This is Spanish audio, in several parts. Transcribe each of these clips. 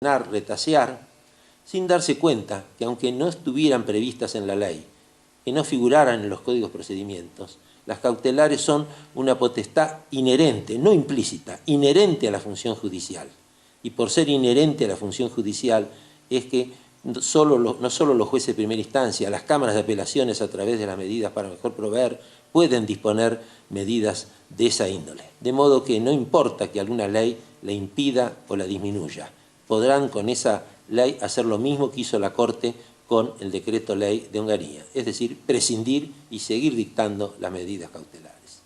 retasear, sin darse cuenta que aunque no estuvieran previstas en la ley, que no figuraran en los códigos de procedimientos, las cautelares son una potestad inherente, no implícita, inherente a la función judicial. Y por ser inherente a la función judicial es que no solo los jueces de primera instancia, las cámaras de apelaciones a través de las medidas para mejor proveer, pueden disponer medidas de esa índole. De modo que no importa que alguna ley la impida o la disminuya. Podrán con esa ley hacer lo mismo que hizo la Corte con el decreto ley de Hungría, es decir, prescindir y seguir dictando las medidas cautelares.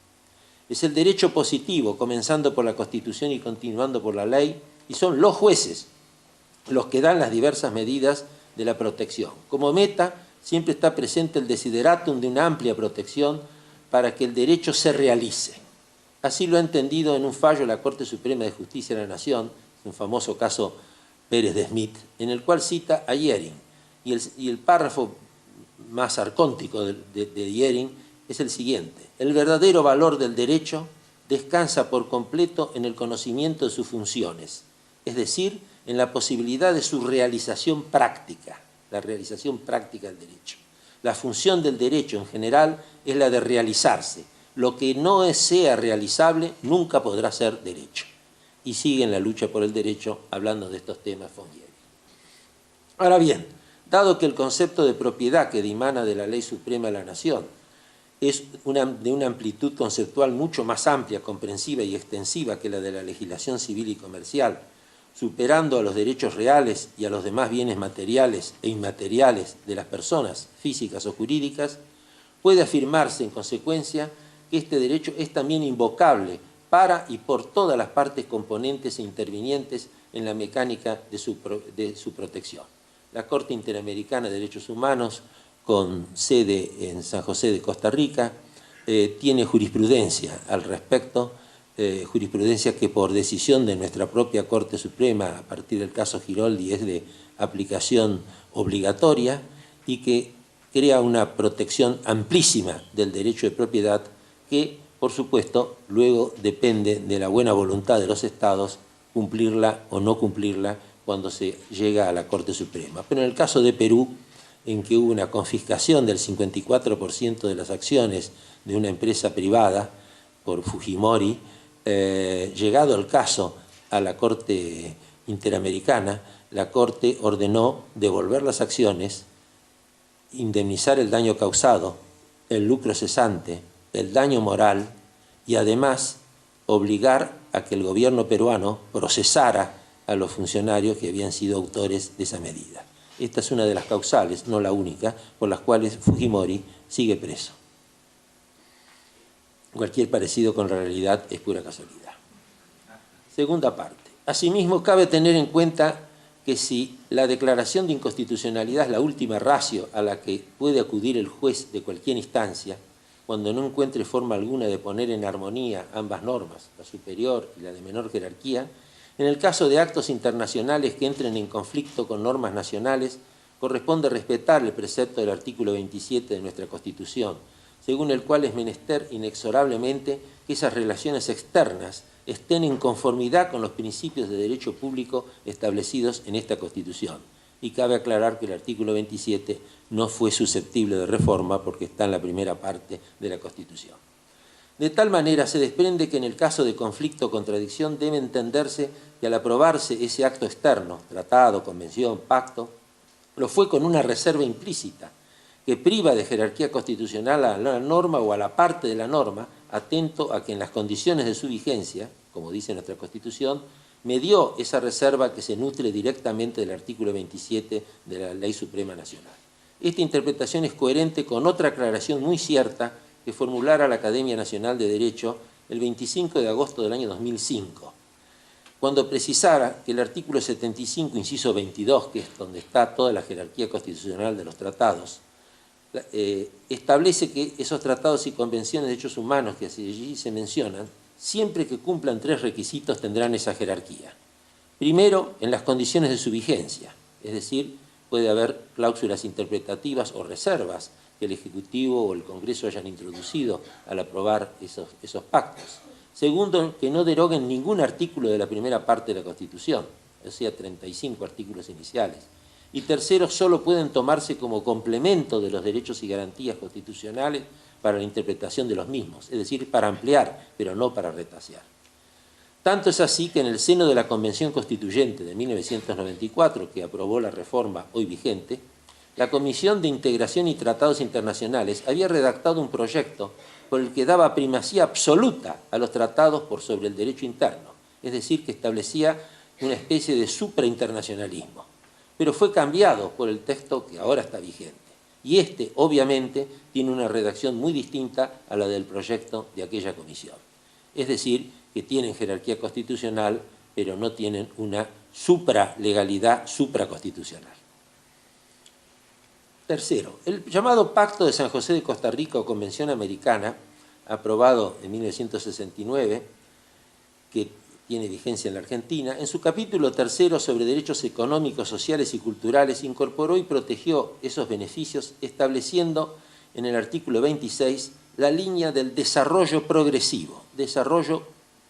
Es el derecho positivo, comenzando por la Constitución y continuando por la ley, y son los jueces los que dan las diversas medidas de la protección. Como meta siempre está presente el desideratum de una amplia protección para que el derecho se realice. Así lo ha entendido en un fallo la Corte Suprema de Justicia de la Nación, un famoso caso Pérez de Smith, en el cual cita a Jhering. Y el párrafo más arcóntico de Jhering es el siguiente: el verdadero valor del derecho descansa por completo en el conocimiento de sus funciones, es decir, en la posibilidad de su realización práctica, la realización práctica del derecho. La función del derecho en general es la de realizarse. Lo que no sea realizable nunca podrá ser derecho. Y sigue en la lucha por el derecho hablando de estos temas von Jhering. Ahora bien, dado que el concepto de propiedad que dimana de la Ley Suprema de la Nación es de una amplitud conceptual mucho más amplia, comprensiva y extensiva que la de la legislación civil y comercial, superando a los derechos reales y a los demás bienes materiales e inmateriales de las personas físicas o jurídicas, puede afirmarse en consecuencia que este derecho es también invocable para y por todas las partes componentes e intervinientes en la mecánica de su protección. La Corte Interamericana de Derechos Humanos, con sede en San José de Costa Rica, tiene jurisprudencia al respecto, jurisprudencia que por decisión de nuestra propia Corte Suprema, a partir del caso Giroldi, es de aplicación obligatoria y que crea una protección amplísima del derecho de propiedad que, por supuesto, luego depende de la buena voluntad de los Estados cumplirla o no cumplirla cuando se llega a la Corte Suprema. Pero en el caso de Perú, en que hubo una confiscación del 54% de las acciones de una empresa privada por Fujimori, llegado el caso a la Corte Interamericana, la Corte ordenó devolver las acciones, indemnizar el daño causado, el lucro cesante, el daño moral y además obligar a que el gobierno peruano procesara a los funcionarios que habían sido autores de esa medida. Esta es una de las causales, no la única, por las cuales Fujimori sigue preso. Cualquier parecido con la realidad es pura casualidad. Segunda parte. Asimismo, cabe tener en cuenta que si la declaración de inconstitucionalidad es la última ratio a la que puede acudir el juez de cualquier instancia, cuando no encuentre forma alguna de poner en armonía ambas normas, la superior y la de menor jerarquía, en el caso de actos internacionales que entren en conflicto con normas nacionales, corresponde respetar el precepto del artículo 27 de nuestra Constitución, según el cual es menester inexorablemente que esas relaciones externas estén en conformidad con los principios de derecho público establecidos en esta Constitución. Y cabe aclarar que el artículo 27 no fue susceptible de reforma porque está en la primera parte de la Constitución. De tal manera se desprende que en el caso de conflicto o contradicción debe entenderse que al aprobarse ese acto externo, tratado, convención, pacto, lo fue con una reserva implícita que priva de jerarquía constitucional a la norma o a la parte de la norma, atento a que en las condiciones de su vigencia, como dice nuestra Constitución, medió esa reserva que se nutre directamente del artículo 27 de la Ley Suprema Nacional. Esta interpretación es coherente con otra aclaración muy cierta que formulara la Academia Nacional de Derecho el 25 de agosto del año 2005, cuando precisara que el artículo 75, inciso 22, que es donde está toda la jerarquía constitucional de los tratados, establece que esos tratados y convenciones de derechos humanos que allí se mencionan, siempre que cumplan tres requisitos tendrán esa jerarquía. Primero, en las condiciones de su vigencia, es decir, puede haber cláusulas interpretativas o reservas que el Ejecutivo o el Congreso hayan introducido al aprobar esos pactos. Segundo, que no deroguen ningún artículo de la primera parte de la Constitución. o sea, 35 artículos iniciales. Y tercero, solo pueden tomarse como complemento de los derechos y garantías constitucionales para la interpretación de los mismos, es decir, para ampliar, pero no para retasear. Tanto es así que en el seno de la Convención Constituyente de 1994, que aprobó la reforma hoy vigente, la Comisión de Integración y Tratados Internacionales había redactado un proyecto por el que daba primacía absoluta a los tratados por sobre el derecho interno, es decir, que establecía una especie de suprainternacionalismo, pero fue cambiado por el texto que ahora está vigente. Y este, obviamente, tiene una redacción muy distinta a la del proyecto de aquella comisión. Es decir, que tienen jerarquía constitucional, pero no tienen una supralegalidad supraconstitucional. Tercero, el llamado Pacto de San José de Costa Rica o Convención Americana, aprobado en 1969, que tiene vigencia en la Argentina, en su capítulo tercero sobre derechos económicos, sociales y culturales, incorporó y protegió esos beneficios, estableciendo en el artículo 26 la línea del desarrollo progresivo, desarrollo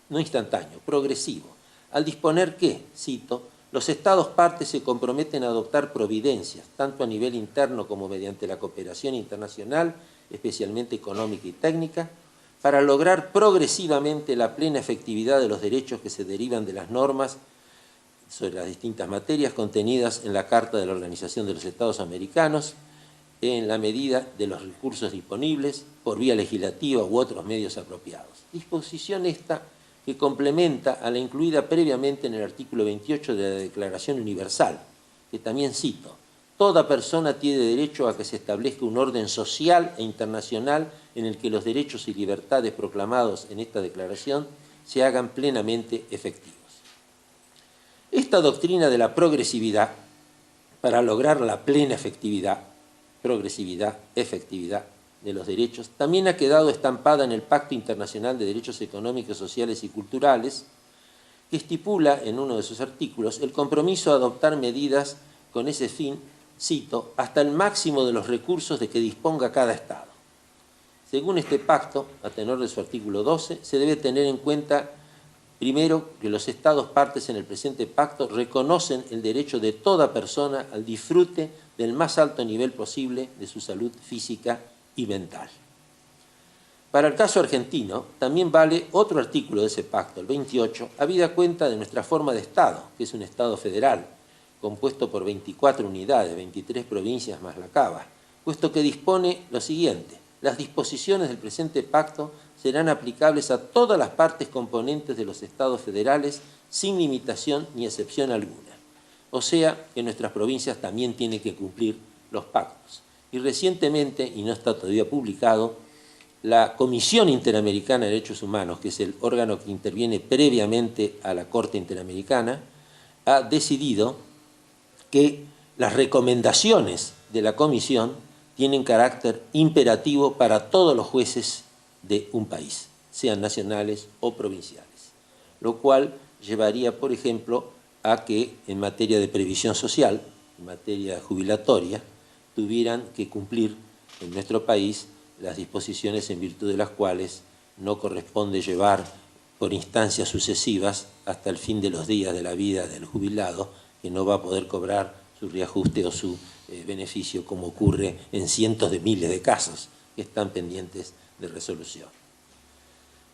no instantáneo, progresivo, al disponer que, cito, los Estados partes se comprometen a adoptar providencias, tanto a nivel interno como mediante la cooperación internacional, especialmente económica y técnica, para lograr progresivamente la plena efectividad de los derechos que se derivan de las normas sobre las distintas materias contenidas en la Carta de la Organización de los Estados Americanos, en la medida de los recursos disponibles, por vía legislativa u otros medios apropiados. Disposición esta que complementa a la incluida previamente en el artículo 28 de la Declaración Universal, que también cito: toda persona tiene derecho a que se establezca un orden social e internacional en el que los derechos y libertades proclamados en esta declaración se hagan plenamente efectivos. Esta doctrina de la progresividad, para lograr la plena efectividad, progresividad, efectividad de los derechos, también ha quedado estampada en el Pacto Internacional de Derechos Económicos, Sociales y Culturales, que estipula en uno de sus artículos el compromiso a adoptar medidas con ese fin, cito, hasta el máximo de los recursos de que disponga cada Estado. Según este pacto, a tenor de su artículo 12, se debe tener en cuenta, primero, que los Estados partes en el presente pacto reconocen el derecho de toda persona al disfrute del más alto nivel posible de su salud física y mental. Para el caso argentino, también vale otro artículo de ese pacto, el 28, habida cuenta de nuestra forma de Estado, que es un Estado federal, compuesto por 24 unidades, 23 provincias más la Cava, puesto que dispone lo siguiente: las disposiciones del presente pacto serán aplicables a todas las partes componentes de los Estados federales sin limitación ni excepción alguna. O sea que nuestras provincias también tienen que cumplir los pactos. Y recientemente, y no está todavía publicado, la Comisión Interamericana de Derechos Humanos, que es el órgano que interviene previamente a la Corte Interamericana, ha decidido que las recomendaciones de la Comisión tienen carácter imperativo para todos los jueces de un país, sean nacionales o provinciales, lo cual llevaría, por ejemplo, a que en materia de previsión social, en materia jubilatoria, tuvieran que cumplir en nuestro país las disposiciones en virtud de las cuales no corresponde llevar por instancias sucesivas hasta el fin de los días de la vida del jubilado, que no va a poder cobrar su reajuste o su beneficio, como ocurre en cientos de miles de casos que están pendientes de resolución.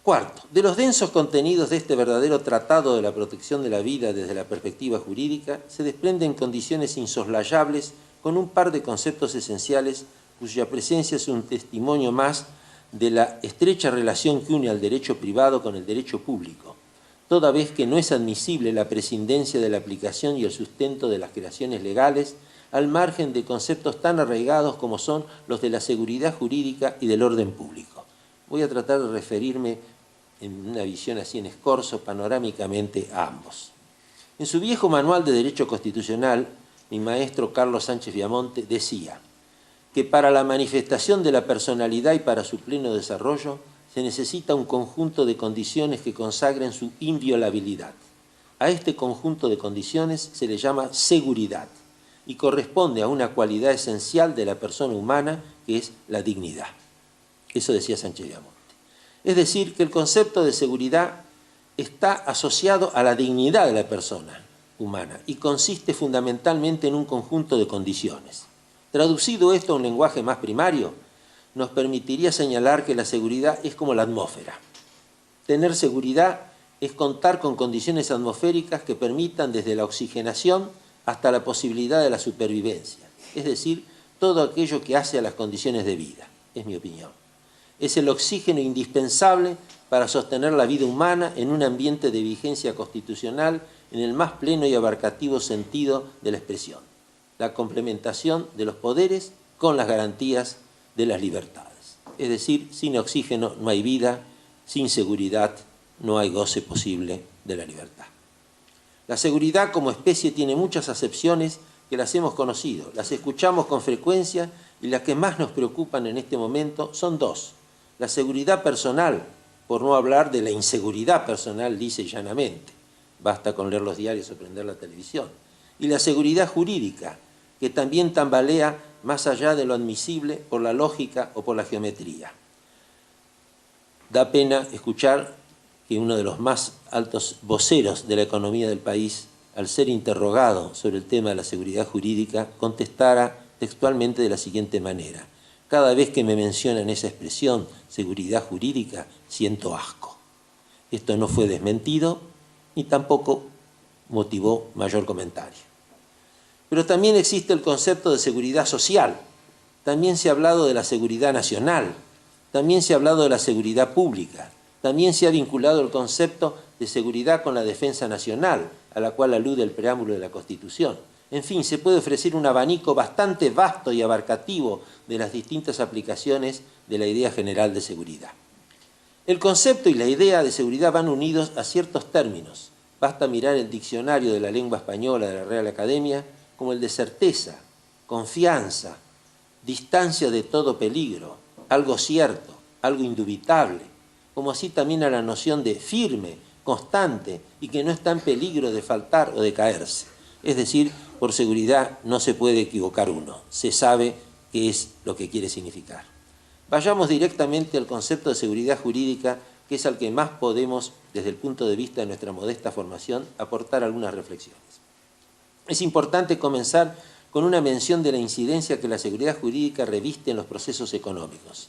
Cuarto, de los densos contenidos de este verdadero tratado de la protección de la vida desde la perspectiva jurídica, se desprenden condiciones insoslayables con un par de conceptos esenciales cuya presencia es un testimonio más de la estrecha relación que une al derecho privado con el derecho público, toda vez que no es admisible la prescindencia de la aplicación y el sustento de las creaciones legales al margen de conceptos tan arraigados como son los de la seguridad jurídica y del orden público. Voy a tratar de referirme en una visión así en escorzo, panorámicamente, a ambos. En su viejo manual de Derecho Constitucional, mi maestro Carlos Sánchez Viamonte decía que para la manifestación de la personalidad y para su pleno desarrollo se necesita un conjunto de condiciones que consagren su inviolabilidad. A este conjunto de condiciones se le llama seguridad y corresponde a una cualidad esencial de la persona humana, que es la dignidad. Eso decía Sánchez Viamonte. Es decir, que el concepto de seguridad está asociado a la dignidad de la persona, humana y consiste fundamentalmente en un conjunto de condiciones. Traducido esto a un lenguaje más primario, nos permitiría señalar que la seguridad es como la atmósfera. Tener seguridad es contar con condiciones atmosféricas que permitan desde la oxigenación hasta la posibilidad de la supervivencia, es decir, todo aquello que hace a las condiciones de vida, es mi opinión. Es el oxígeno indispensable para sostener la vida humana en un ambiente de vigencia constitucional en el más pleno y abarcativo sentido de la expresión, la complementación de los poderes con las garantías de las libertades. Es decir, sin oxígeno no hay vida, sin seguridad no hay goce posible de la libertad. La seguridad como especie tiene muchas acepciones que las hemos conocido, las escuchamos con frecuencia y las que más nos preocupan en este momento son dos. La seguridad personal, por no hablar de la inseguridad personal lisa y llanamente, basta con leer los diarios o prender la televisión, y la seguridad jurídica, que también tambalea más allá de lo admisible por la lógica o por la geometría. Da pena escuchar que uno de los más altos voceros de la economía del país, al ser interrogado sobre el tema de la seguridad jurídica, contestara textualmente de la siguiente manera: cada vez que me mencionan esa expresión, seguridad jurídica, siento asco. Esto no fue desmentido ni tampoco motivó mayor comentario. Pero también existe el concepto de seguridad social, también se ha hablado de la seguridad nacional, también se ha hablado de la seguridad pública, también se ha vinculado el concepto de seguridad con la defensa nacional, a la cual alude el preámbulo de la Constitución. En fin, se puede ofrecer un abanico bastante vasto y abarcativo de las distintas aplicaciones de la idea general de seguridad. El concepto y la idea de seguridad van unidos a ciertos términos. Basta mirar el diccionario de la lengua española de la Real Academia, como el de certeza, confianza, distancia de todo peligro, algo cierto, algo indubitable, como así también a la noción de firme, constante y que no está en peligro de faltar o de caerse. Es decir, por seguridad no se puede equivocar uno, se sabe qué es lo que quiere significar. Vayamos directamente al concepto de seguridad jurídica, que es al que más podemos, desde el punto de vista de nuestra modesta formación, aportar algunas reflexiones. Es importante comenzar con una mención de la incidencia que la seguridad jurídica reviste en los procesos económicos.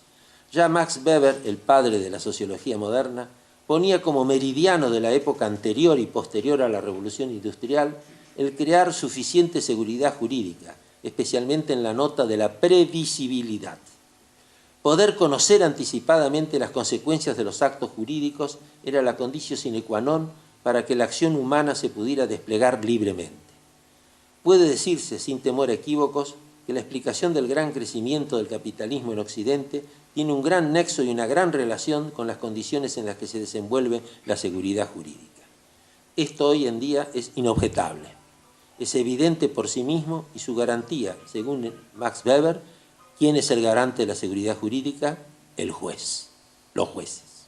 Ya Max Weber, el padre de la sociología moderna, ponía como meridiano de la época anterior y posterior a la Revolución Industrial el crear suficiente seguridad jurídica, especialmente en la nota de la previsibilidad. Poder conocer anticipadamente las consecuencias de los actos jurídicos era la condicio sine qua non para que la acción humana se pudiera desplegar libremente. Puede decirse, sin temor a equívocos, que la explicación del gran crecimiento del capitalismo en Occidente tiene un gran nexo y una gran relación con las condiciones en las que se desenvuelve la seguridad jurídica. Esto hoy en día es inobjetable. Es evidente por sí mismo y su garantía, según Max Weber, ¿quién es el garante de la seguridad jurídica? El juez, los jueces.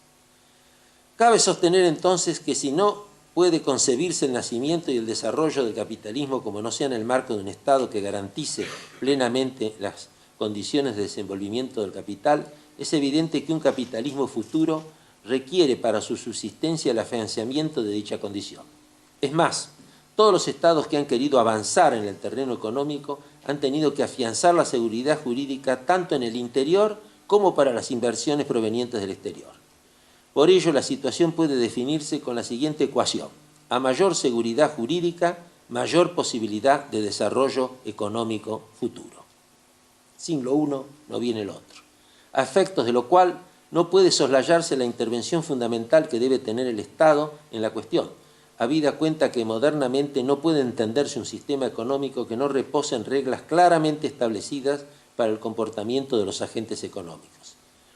Cabe sostener entonces que si no puede concebirse el nacimiento y el desarrollo del capitalismo como no sea en el marco de un Estado que garantice plenamente las condiciones de desenvolvimiento del capital, es evidente que un capitalismo futuro requiere para su subsistencia el afianzamiento de dicha condición. Es más, todos los estados que han querido avanzar en el terreno económico han tenido que afianzar la seguridad jurídica tanto en el interior como para las inversiones provenientes del exterior. Por ello, la situación puede definirse con la siguiente ecuación: a mayor seguridad jurídica, mayor posibilidad de desarrollo económico futuro. Sin lo uno no viene el otro. A efectos de lo cual no puede soslayarse la intervención fundamental que debe tener el Estado en la cuestión, habida cuenta que modernamente no puede entenderse un sistema económico que no repose en reglas claramente establecidas para el comportamiento de los agentes económicos.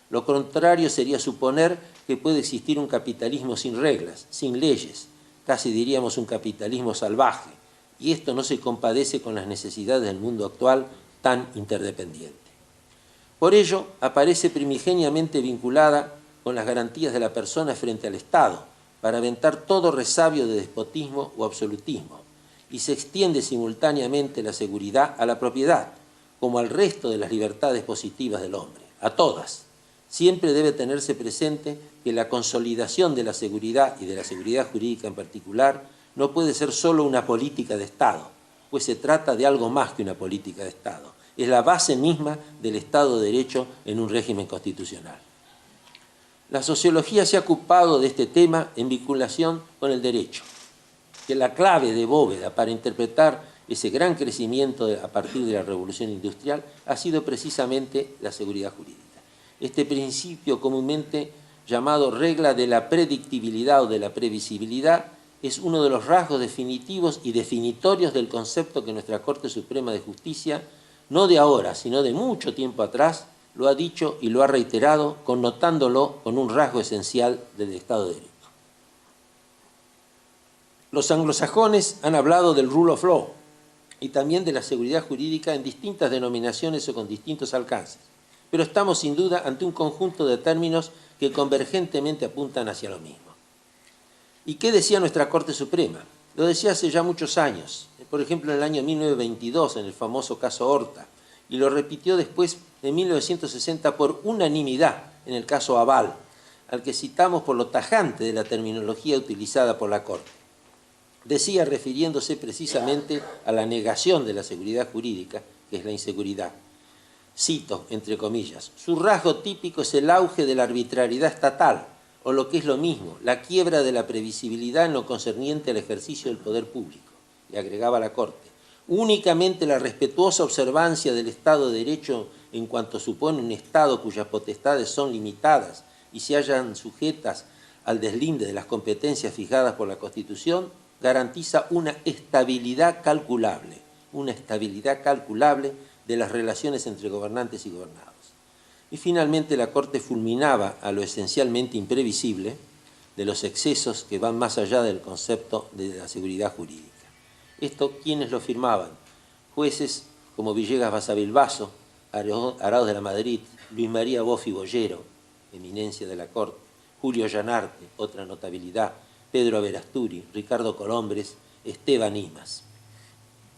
Lo contrario sería suponer que puede existir un capitalismo sin reglas, sin leyes, casi diríamos un capitalismo salvaje, y esto no se compadece con las necesidades del mundo actual tan interdependiente. Por ello, aparece primigeniamente vinculada con las garantías de la persona frente al Estado, para aventar todo resabio de despotismo o absolutismo, y se extiende simultáneamente la seguridad a la propiedad, como al resto de las libertades positivas del hombre, a todas. Siempre debe tenerse presente que la consolidación de la seguridad y de la seguridad jurídica en particular no puede ser solo una política de Estado, pues se trata de algo más que una política de Estado. Es la base misma del Estado de Derecho en un régimen constitucional. La sociología se ha ocupado de este tema en vinculación con el derecho, que la clave de bóveda para interpretar ese gran crecimiento a partir de la revolución industrial ha sido precisamente la seguridad jurídica. Este principio comúnmente llamado regla de la predictibilidad o de la previsibilidad es uno de los rasgos definitivos y definitorios del concepto que nuestra Corte Suprema de Justicia, no de ahora, sino de mucho tiempo atrás, lo ha dicho y lo ha reiterado, connotándolo con un rasgo esencial del Estado de Derecho. Los anglosajones han hablado del rule of law y también de la seguridad jurídica en distintas denominaciones o con distintos alcances, pero estamos sin duda ante un conjunto de términos que convergentemente apuntan hacia lo mismo. ¿Y qué decía nuestra Corte Suprema? Lo decía hace ya muchos años, por ejemplo en el año 1922 en el famoso caso Horta, y lo repitió después en 1960 por unanimidad en el caso Aval, al que citamos por lo tajante de la terminología utilizada por la Corte. Decía, refiriéndose precisamente a la negación de la seguridad jurídica, que es la inseguridad. Cito, entre comillas, su rasgo típico es el auge de la arbitrariedad estatal, o lo que es lo mismo, la quiebra de la previsibilidad en lo concerniente al ejercicio del poder público, y agregaba la Corte. Únicamente la respetuosa observancia del Estado de Derecho en cuanto supone un Estado cuyas potestades son limitadas y se hallan sujetas al deslinde de las competencias fijadas por la Constitución, garantiza una estabilidad calculable de las relaciones entre gobernantes y gobernados. Y finalmente la Corte fulminaba a lo esencialmente imprevisible de los excesos que van más allá del concepto de la seguridad jurídica. Esto, ¿quiénes lo firmaban? Jueces como Villegas Basavilbaso, Arauz de la Madrid, Luis María Boffi Bollero, eminencia de la Corte, Julio Llanarte, otra notabilidad, Pedro Verasturi, Ricardo Colombres, Esteban Imas.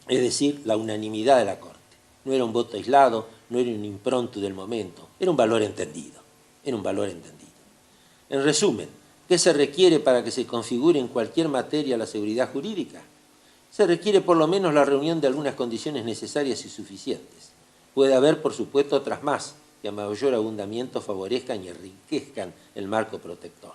Es decir, la unanimidad de la Corte. No era un voto aislado, no era un impronto del momento, era un valor entendido. En resumen, ¿qué se requiere para que se configure en cualquier materia la seguridad jurídica? Se requiere por lo menos la reunión de algunas condiciones necesarias y suficientes. Puede haber, por supuesto, otras más, que a mayor abundamiento favorezcan y enriquezcan el marco protector.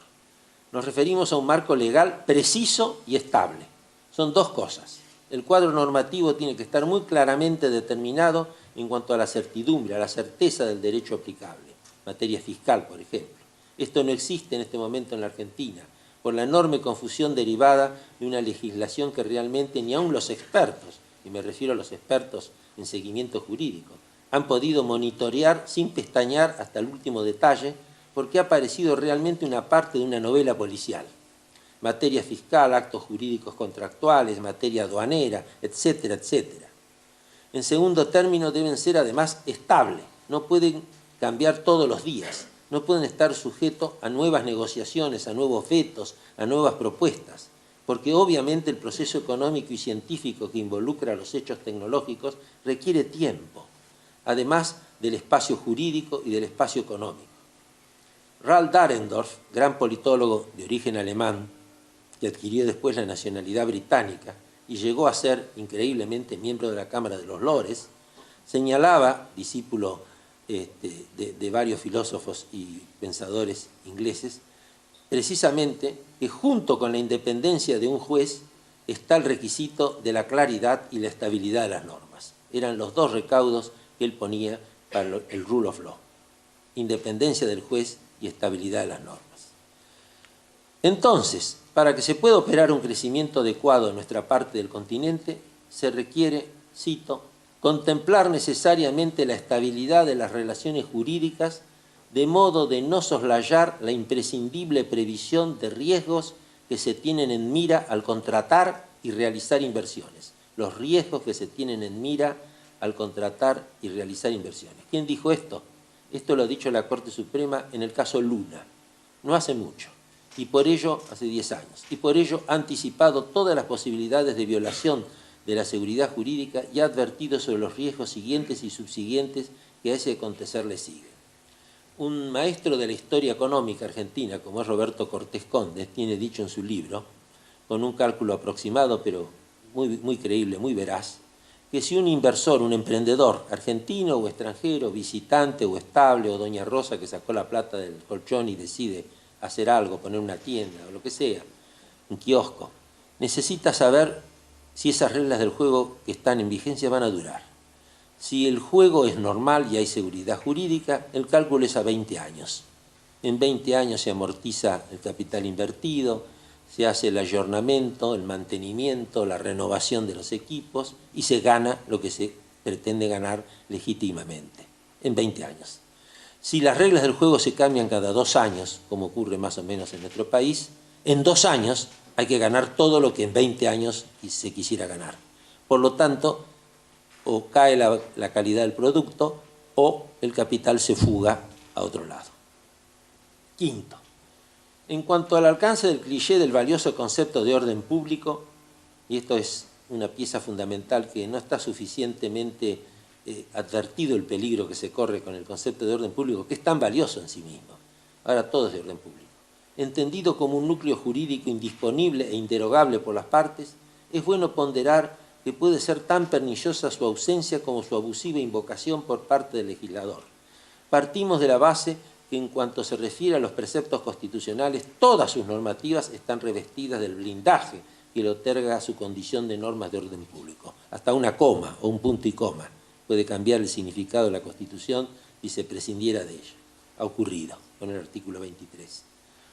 Nos referimos a un marco legal preciso y estable. Son dos cosas. El cuadro normativo tiene que estar muy claramente determinado en cuanto a la certidumbre, a la certeza del derecho aplicable. Materia fiscal, por ejemplo. Esto no existe en este momento en la Argentina, por la enorme confusión derivada de una legislación que realmente ni aun los expertos, y me refiero a los expertos en seguimiento jurídico, han podido monitorear sin pestañear hasta el último detalle, porque ha parecido realmente una parte de una novela policial. Materia fiscal, actos jurídicos contractuales, materia aduanera, etcétera, etcétera. En segundo término, deben ser además estables, no pueden cambiar todos los días, no pueden estar sujetos a nuevas negociaciones, a nuevos vetos, a nuevas propuestas, porque obviamente el proceso económico y científico que involucra a los hechos tecnológicos requiere tiempo, además del espacio jurídico y del espacio económico. Ralph Dahrendorf, gran politólogo de origen alemán, que adquirió después la nacionalidad británica y llegó a ser increíblemente miembro de la Cámara de los Lores, señalaba, discípulo de varios filósofos y pensadores ingleses, precisamente que junto con la independencia de un juez está el requisito de la claridad y la estabilidad de las normas. Eran los dos recaudos que él ponía para el rule of law: independencia del juez y estabilidad de las normas. Entonces, para que se pueda operar un crecimiento adecuado en nuestra parte del continente, se requiere, cito, contemplar necesariamente la estabilidad de las relaciones jurídicas de modo de no soslayar la imprescindible previsión de riesgos que se tienen en mira al contratar y realizar inversiones. Los riesgos que se tienen en mira al contratar y realizar inversiones. ¿Quién dijo esto? Esto lo ha dicho la Corte Suprema en el caso Luna, no hace mucho, y por ello, hace 10 años, y por ello ha anticipado todas las posibilidades de violación de la seguridad jurídica y ha advertido sobre los riesgos siguientes y subsiguientes que a ese acontecer le siguen. Un maestro de la historia económica argentina, como es Roberto Cortés Conde, tiene dicho en su libro, con un cálculo aproximado, pero muy creíble, muy veraz, que si un inversor, un emprendedor argentino o extranjero, visitante o estable, o doña Rosa que sacó la plata del colchón y decide hacer algo, poner una tienda o lo que sea, un kiosco, necesita saber si esas reglas del juego que están en vigencia van a durar. Si el juego es normal y hay seguridad jurídica, el cálculo es a 20 años. En 20 años se amortiza el capital invertido, se hace el ayornamiento, el mantenimiento, la renovación de los equipos y se gana lo que se pretende ganar legítimamente, en 20 años. Si las reglas del juego se cambian cada 2 años, como ocurre más o menos en nuestro país, en 2 años hay que ganar todo lo que en 20 años se quisiera ganar. Por lo tanto, o cae la calidad del producto o el capital se fuga a otro lado. Quinto, en cuanto al alcance del cliché del valioso concepto de orden público, y esto es una pieza fundamental que no está suficientemente advertido el peligro que se corre con el concepto de orden público, que es tan valioso en sí mismo. Ahora todo es de orden público. Entendido como un núcleo jurídico indisponible e inderogable por las partes, es bueno ponderar que puede ser tan perniciosa su ausencia como su abusiva invocación por parte del legislador. Partimos de la base que en cuanto se refiere a los preceptos constitucionales, todas sus normativas están revestidas del blindaje que le otorga su condición de normas de orden público. Hasta una coma o un punto y coma puede cambiar el significado de la Constitución si se prescindiera de ella. Ha ocurrido con el artículo 23.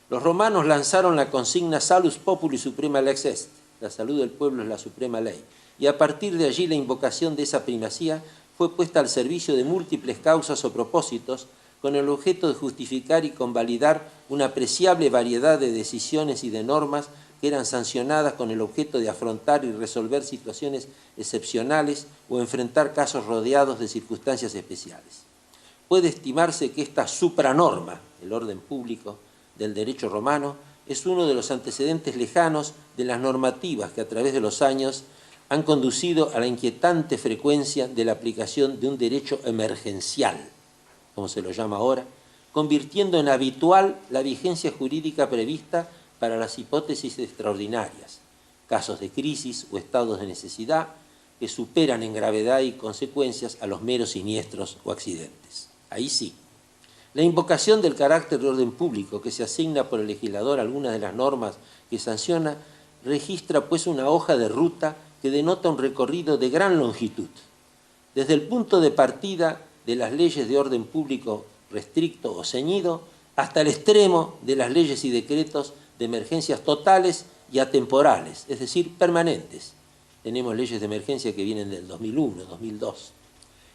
Los romanos lanzaron la consigna Salus Populi Suprema Lex Est, la salud del pueblo es la suprema ley, y a partir de allí la invocación de esa primacía fue puesta al servicio de múltiples causas o propósitos con el objeto de justificar y convalidar una apreciable variedad de decisiones y de normas que eran sancionadas con el objeto de afrontar y resolver situaciones excepcionales o enfrentar casos rodeados de circunstancias especiales. Puede estimarse que esta supranorma, el orden público del derecho romano, es uno de los antecedentes lejanos de las normativas que a través de los años han conducido a la inquietante frecuencia de la aplicación de un derecho emergencial, como se lo llama ahora, convirtiendo en habitual la vigencia jurídica prevista para las hipótesis extraordinarias, casos de crisis o estados de necesidad que superan en gravedad y consecuencias a los meros siniestros o accidentes. Ahí sí. La invocación del carácter de orden público que se asigna por el legislador a algunas de las normas que sanciona registra pues una hoja de ruta que denota un recorrido de gran longitud. Desde el punto de partida de las leyes de orden público restricto o ceñido hasta el extremo de las leyes y decretos de emergencias totales y atemporales, es decir, permanentes. Tenemos leyes de emergencia que vienen del 2001, 2002.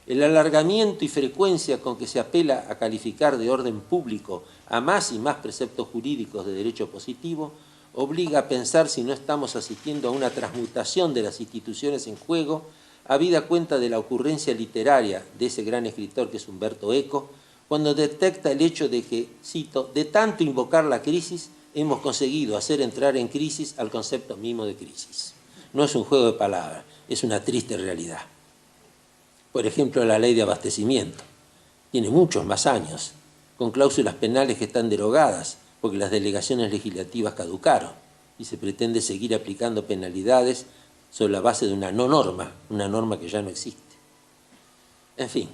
El alargamiento y frecuencia con que se apela a calificar de orden público a más y más preceptos jurídicos de derecho positivo obliga a pensar si no estamos asistiendo a una transmutación de las instituciones en juego, habida cuenta de la ocurrencia literaria de ese gran escritor que es Umberto Eco, cuando detecta el hecho de que, cito, de tanto invocar la crisis, hemos conseguido hacer entrar en crisis al concepto mismo de crisis. No es un juego de palabras, es una triste realidad. Por ejemplo, la ley de abastecimiento tiene muchos más años, con cláusulas penales que están derogadas, porque las delegaciones legislativas caducaron y se pretende seguir aplicando penalidades sobre la base de una no norma, una norma que ya no existe. En fin,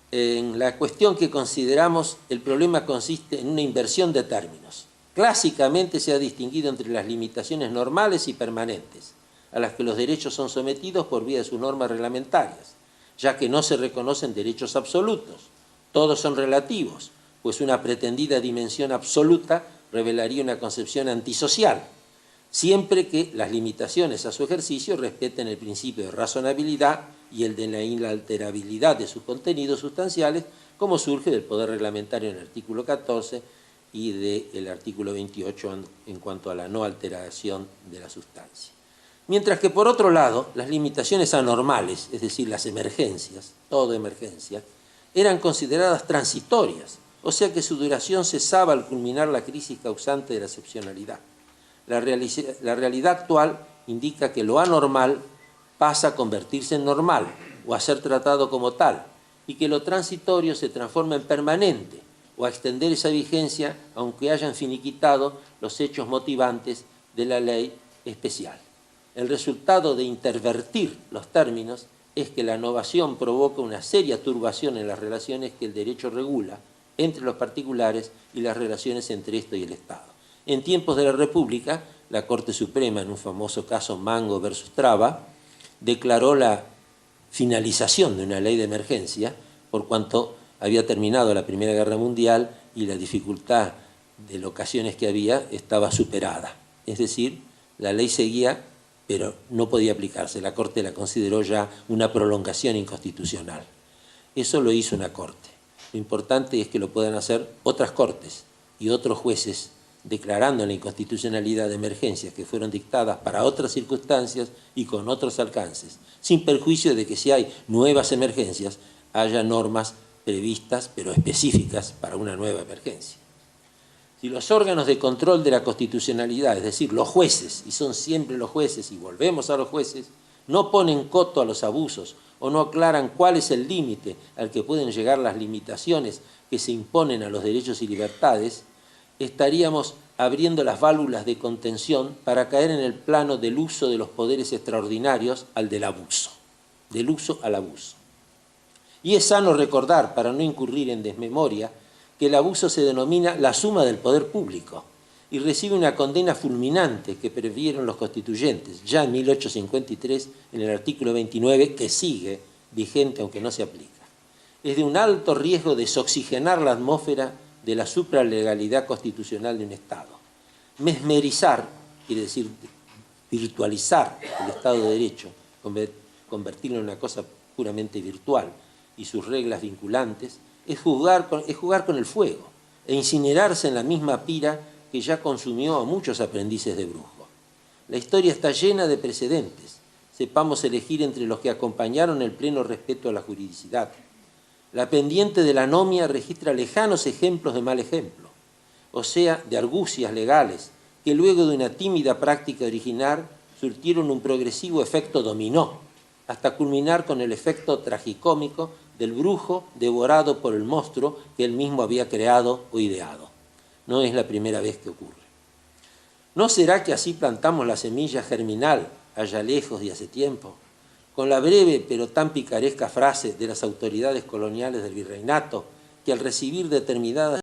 en la cuestión que consideramos, el problema consiste en una inversión de términos. Clásicamente se ha distinguido entre las limitaciones normales y permanentes, a las que los derechos son sometidos por vía de sus normas reglamentarias, ya que no se reconocen derechos absolutos, todos son relativos, pues una pretendida dimensión absoluta revelaría una concepción antisocial, siempre que las limitaciones a su ejercicio respeten el principio de razonabilidad y el de la inalterabilidad de sus contenidos sustanciales, como surge del poder reglamentario en el artículo 14 y del artículo 28 en cuanto a la no alteración de la sustancia. Mientras que, por otro lado, las limitaciones anormales, es decir, las emergencias, toda emergencia, eran consideradas transitorias, o sea que su duración cesaba al culminar la crisis causante de la excepcionalidad. La realidad actual indica que lo anormal pasa a convertirse en normal o a ser tratado como tal, y que lo transitorio se transforma en permanente o a extender esa vigencia aunque hayan finiquitado los hechos motivantes de la ley especial. El resultado de intervertir los términos es que la novación provoca una seria turbación en las relaciones que el derecho regula entre los particulares y las relaciones entre esto y el Estado. En tiempos de la República, la Corte Suprema, en un famoso caso Mango versus Traba, declaró la finalización de una ley de emergencia por cuanto había terminado la Primera Guerra Mundial y la dificultad de locaciones que había estaba superada. Es decir, la ley seguía, pero no podía aplicarse. La Corte la consideró ya una prolongación inconstitucional. Eso lo hizo una Corte. Lo importante es que lo puedan hacer otras Cortes y otros jueces declarando la inconstitucionalidad de emergencias que fueron dictadas para otras circunstancias y con otros alcances, sin perjuicio de que si hay nuevas emergencias, haya normas previstas, pero específicas para una nueva emergencia. Si los órganos de control de la constitucionalidad, es decir, los jueces, y son siempre los jueces, y volvemos a los jueces, no ponen coto a los abusos o no aclaran cuál es el límite al que pueden llegar las limitaciones que se imponen a los derechos y libertades, estaríamos abriendo las válvulas de contención para caer en el plano del uso de los poderes extraordinarios al del abuso, del uso al abuso. Y es sano recordar, para no incurrir en desmemoria, que el abuso se denomina la suma del poder público y recibe una condena fulminante que previeron los constituyentes, ya en 1853, en el artículo 29, que sigue vigente aunque no se aplica. Es de un alto riesgo desoxigenar la atmósfera de la supralegalidad constitucional de un Estado. Mesmerizar, quiere decir virtualizar el Estado de Derecho, convertirlo en una cosa puramente virtual y sus reglas vinculantes, es jugar con el fuego e incinerarse en la misma pira que ya consumió a muchos aprendices de brujo. La historia está llena de precedentes. Sepamos elegir entre los que acompañaron el pleno respeto a la juridicidad. La pendiente de la anomia registra lejanos ejemplos de mal ejemplo, o sea, de argucias legales, que luego de una tímida práctica original surtieron un progresivo efecto dominó, hasta culminar con el efecto tragicómico del brujo devorado por el monstruo que él mismo había creado o ideado. No es la primera vez que ocurre. ¿No será que así plantamos la semilla germinal allá lejos y hace tiempo? Con la breve pero tan picaresca frase de las autoridades coloniales del virreinato, que al recibir determinadas